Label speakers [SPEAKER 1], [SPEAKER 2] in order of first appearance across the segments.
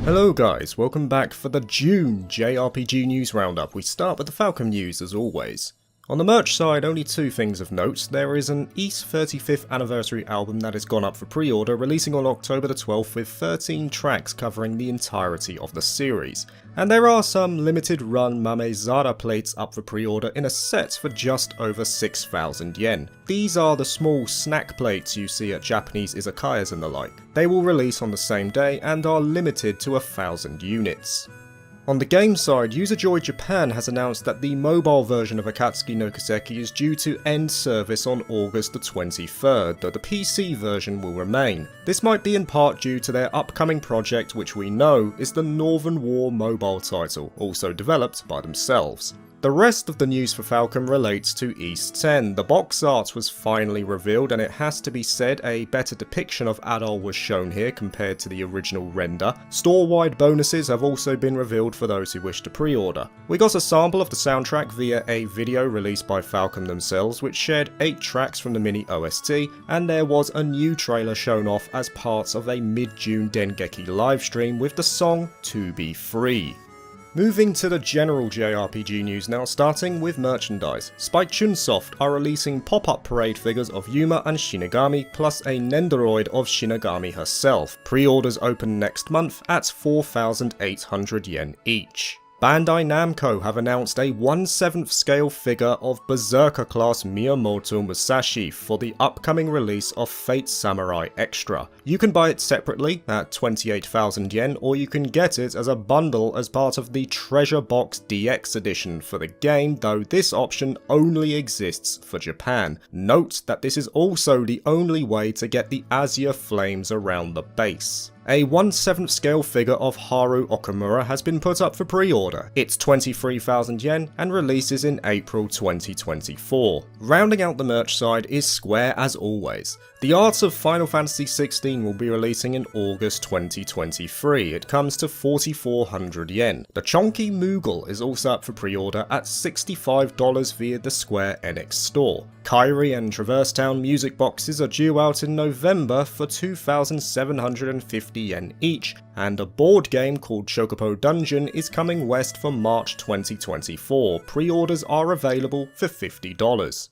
[SPEAKER 1] Hello guys, welcome back for the June JRPG news roundup. We start with the Falcom news as always. On the merch side, only two things of note. There is an Ys 35th anniversary album that has gone up for pre-order, releasing on October the 12th with 13 tracks covering the entirety of the series. And there are some limited run Mamezara plates up for pre-order in a set for just over 6,000 yen. These are the small snack plates you see at Japanese izakayas and the like. They will release on the same day and are limited to 1,000 units. On the game side, UserJoy Japan has announced that the mobile version of Akatsuki no Kiseki is due to end service on August the 23rd, though the PC version will remain. This might be in part due to their upcoming project, which we know is the Northern War mobile title, also developed by themselves. The rest of the news for Falcom relates to Ys 10. The box art was finally revealed, and it has to be said a better depiction of Adol was shown here compared to the original render. Store-wide bonuses have also been revealed for those who wish to pre-order. We got a sample of the soundtrack via a video released by Falcom themselves, which shared 8 tracks from the mini OST, and there was a new trailer shown off as part of a mid-June Dengeki livestream with the song To Be Free. Moving to the general JRPG news now, starting with merchandise. Spike Chunsoft are releasing pop-up parade figures of Yuma and Shinigami, plus a Nendoroid of Shinigami herself. Pre-orders open next month at 4,800 yen each. Bandai Namco have announced a 1/7 scale figure of Berserker class Miyamoto Musashi for the upcoming release of Fate Samurai Extra. You can buy it separately at 28,000 yen, or you can get it as a bundle as part of the Treasure Box DX edition for the game, though this option only exists for Japan. Note that this is also the only way to get the Azure flames around the base. A 1/7 scale figure of Haru Okamura has been put up for pre-order. It's 23,000 yen and releases in April 2024. Rounding out the merch side is Square as always. The art of Final Fantasy XVI will be releasing in August 2023. It comes to 4,400 yen. The Chonky Moogle is also up for pre-order at $65 via the Square Enix store. Kairi and Traverse Town music boxes are due out in November for 2,750 yen each, and a board game called Chocobo Dungeon is coming west for March 2024. Pre-orders are available for $50.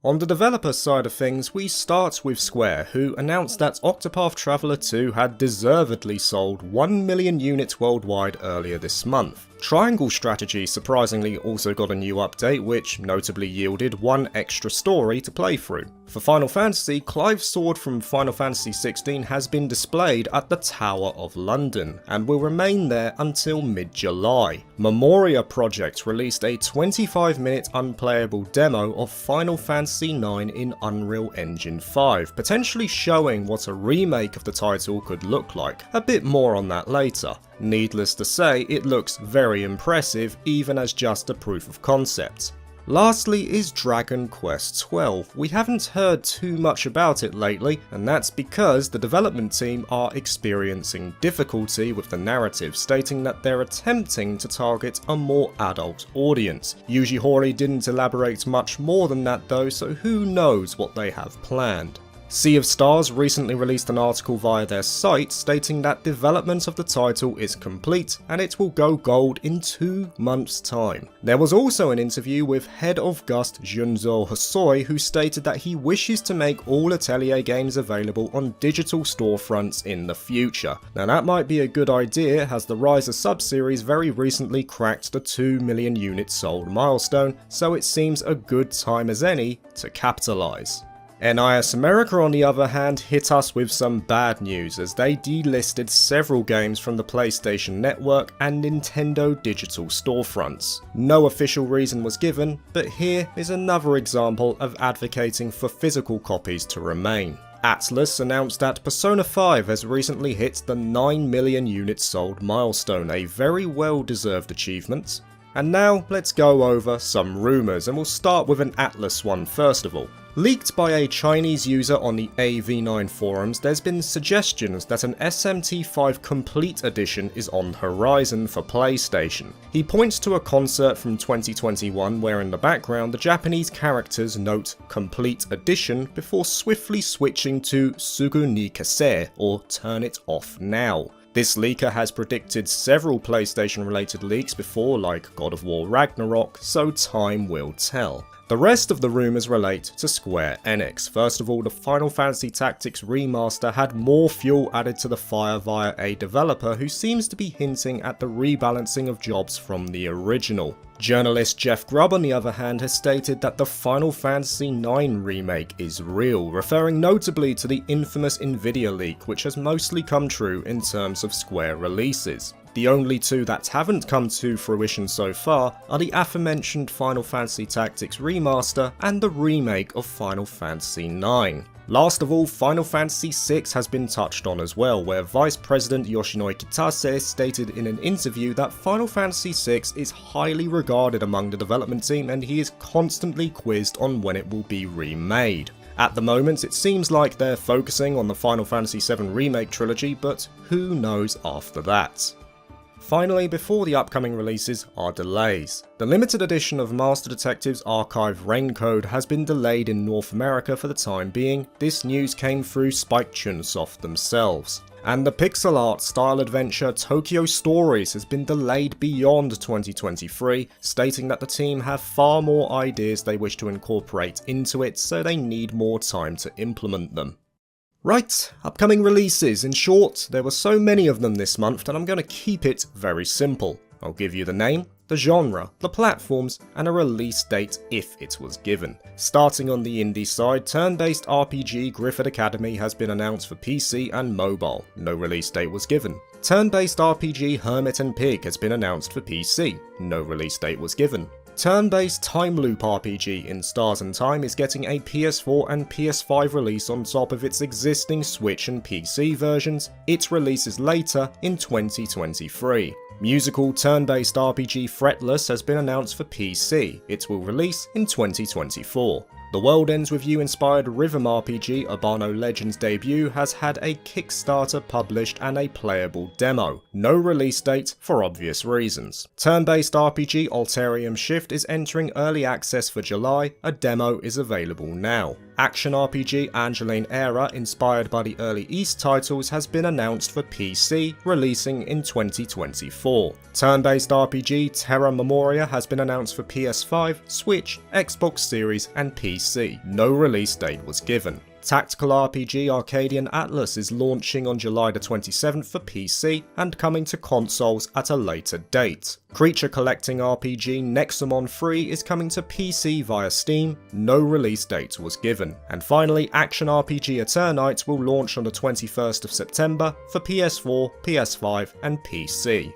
[SPEAKER 1] On the developer side of things, we start with Square, who announced that Octopath Traveler 2 had deservedly sold 1 million units worldwide earlier this month. Triangle Strategy surprisingly also got a new update, which notably yielded one extra story to play through. For Final Fantasy, Clive's sword from Final Fantasy XVI has been displayed at the Tower of London, and will remain there until mid-July. Memoria Project released a 25-minute unplayable demo of Final Fantasy IX in Unreal Engine 5, potentially showing what a remake of the title could look like. A bit more on that later. Needless to say, it looks very impressive, even as just a proof of concept. Lastly is Dragon Quest XII. We haven't heard too much about it lately, and that's because the development team are experiencing difficulty with the narrative, stating that they're attempting to target a more adult audience. Yuji Horii didn't elaborate much more than that though, so who knows what they have planned. Sea of Stars recently released an article via their site stating that development of the title is complete and it will go gold in 2 months' time. There was also an interview with head of Gust Junzo Hosoi, who stated that he wishes to make all Atelier games available on digital storefronts in the future. Now that might be a good idea, as the Riser sub-series very recently cracked the 2 million units sold milestone, so it seems a good time as any to capitalise. NIS America on the other hand hit us with some bad news, as they delisted several games from the PlayStation Network and Nintendo digital storefronts. No official reason was given, but here is another example of advocating for physical copies to remain. Atlus announced that Persona 5 has recently hit the 9 million units sold milestone, a very well deserved achievement. And now let's go over some rumours, and we'll start with an Atlus one first of all. Leaked by a Chinese user on the AV9 forums, there's been suggestions that an SMT5 Complete Edition is on the horizon for PlayStation. He points to a concert from 2021 where in the background the Japanese characters note Complete Edition before swiftly switching to Sugu ni Kase, or Turn It Off Now. This leaker has predicted several PlayStation related leaks before, like God of War Ragnarok, so time will tell. The rest of the rumours relate to Square Enix. First of all, the Final Fantasy Tactics remaster had more fuel added to the fire via a developer who seems to be hinting at the rebalancing of jobs from the original. Journalist Jeff Grubb, on the other hand, has stated that the Final Fantasy IX remake is real, referring notably to the infamous Nvidia leak, which has mostly come true in terms of Square releases. The only two that haven't come to fruition so far are the aforementioned Final Fantasy Tactics remaster and the remake of Final Fantasy IX. Last of all, Final Fantasy VI has been touched on as well, where Vice President Yoshinori Kitase stated in an interview that Final Fantasy VI is highly regarded among the development team and he is constantly quizzed on when it will be remade. At the moment, it seems like they're focusing on the Final Fantasy VII Remake trilogy, but who knows after that. Finally, before the upcoming releases are delays. The limited edition of Master Detective's Archive Raincode has been delayed in North America for the time being. This news came through Spike Chunsoft themselves. And the pixel art style adventure Tokyo Stories has been delayed beyond 2023, stating that the team have far more ideas they wish to incorporate into it, so they need more time to implement them. Right, upcoming releases. In short, there were so many of them this month that I'm going to keep it very simple. I'll give you the name, the genre, the platforms, and a release date if it was given. Starting on the indie side, turn-based RPG Griffith Academy has been announced for PC and mobile. No release date was given. Turn-based RPG Hermit and Pig has been announced for PC. No release date was given. Turn-based time loop RPG In Stars and Time is getting a PS4 and PS5 release on top of its existing Switch and PC versions. It releases later in 2023. Musical turn-based RPG Fretless has been announced for PC. It will release in 2024. The World Ends With You inspired rhythm RPG Urbano Legends debut has had a Kickstarter published and a playable demo. No release date for obvious reasons. Turn-based RPG Alterium Shift is entering early access for July. A demo is available now. Action RPG Angeline Era, inspired by the early East titles, has been announced for PC, releasing in 2024. Turn-based RPG Terra Memoria has been announced for PS5, Switch, Xbox Series and PC. No release date was given. Tactical RPG Arcadian Atlas is launching on July the 27th for PC and coming to consoles at a later date. Creature collecting RPG Nexomon 3 is coming to PC via Steam. No release date was given. And finally, Action RPG Eternite will launch on the 21st of September for PS4, PS5 and PC.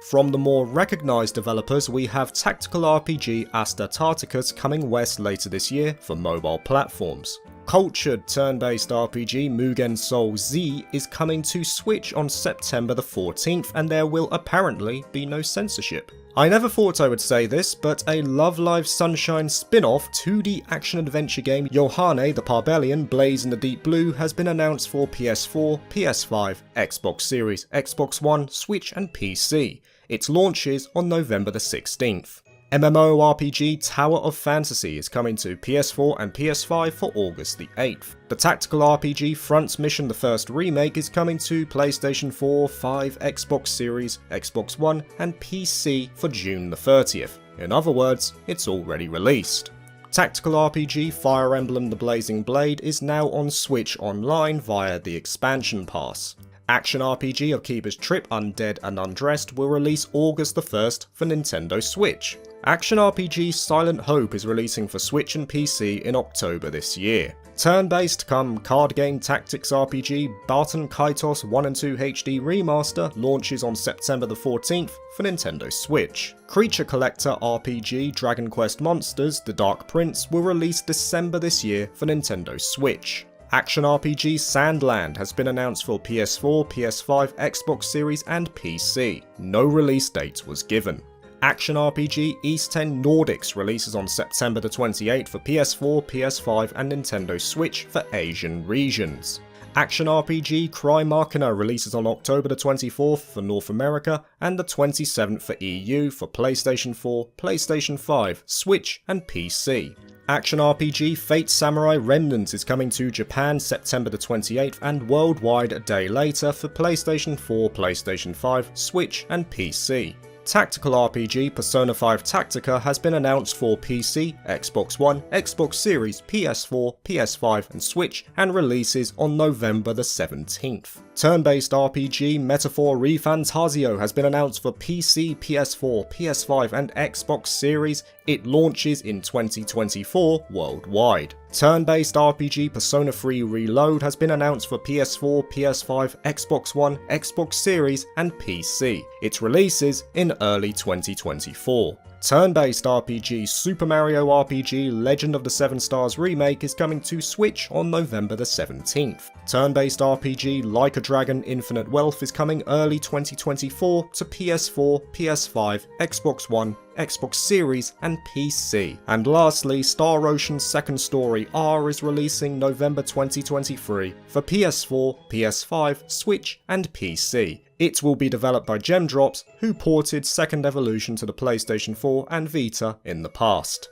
[SPEAKER 1] From the more recognised developers, we have tactical RPG Asta Tarticus coming west later this year for mobile platforms. Cultured turn-based RPG Mugen Soul Z is coming to Switch on September the 14th, and there will apparently be no censorship. I never thought I would say this, but a Love Live Sunshine spin-off 2D action-adventure game Yohane the Parbellion Blaze in the Deep Blue has been announced for PS4, PS5, Xbox Series, Xbox One, Switch and PC. It launches on November the 16th. MMORPG Tower of Fantasy is coming to PS4 and PS5 for August the 8th. The tactical RPG Front's Mission the First Remake is coming to PlayStation 4, 5, Xbox Series, Xbox One and PC for June the 30th. In other words, it's already released. Tactical RPG Fire Emblem The Blazing Blade is now on Switch Online via the expansion pass. Action RPG of Keeper's Trip Undead and Undressed will release August the 1st for Nintendo Switch. Action RPG Silent Hope is releasing for Switch and PC in October this year. Turn-based come card game tactics RPG Barton Kaitos 1 and 2 HD Remaster launches on September the 14th for Nintendo Switch. Creature Collector RPG Dragon Quest Monsters The Dark Prince will release December this year for Nintendo Switch. Action RPG Sandland has been announced for PS4, PS5, Xbox Series and PC. No release date was given. Action RPG East 10 Nordics releases on September the 28th for PS4, PS5 and Nintendo Switch for Asian regions. Action RPG Cry Machina releases on October the 24th for North America and the 27th for EU for PlayStation 4, PlayStation 5, Switch and PC. Action RPG Fate Samurai Remnant is coming to Japan September the 28th and worldwide a day later for PlayStation 4, PlayStation 5, Switch and PC. Tactical RPG Persona 5 Tactica has been announced for PC, Xbox One, Xbox Series, PS4, PS5 and Switch and releases on November the 17th. Turn-based RPG Metaphor ReFantasio has been announced for PC, PS4, PS5 and Xbox Series. It launches in 2024 worldwide. Turn-based RPG Persona 3 Reload has been announced for PS4, PS5, Xbox One, Xbox Series and PC. It releases in early 2024. Turn-based RPG Super Mario RPG Legend of the Seven Stars Remake is coming to Switch on November the 17th. Turn-based RPG Like a Dragon Infinite Wealth is coming early 2024 to PS4, PS5, Xbox One, Xbox Series and PC. And lastly, Star Ocean's Second Story R is releasing November 2023 for PS4, PS5, Switch and PC. It will be developed by Gemdrops, who ported Second Evolution to the PlayStation 4 and Vita in the past.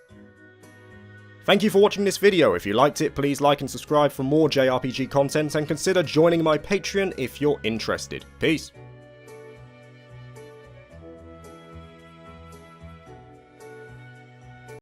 [SPEAKER 1] Thank you for watching this video. If you liked it, please like and subscribe for more JRPG content and consider joining my Patreon if you're interested. Peace.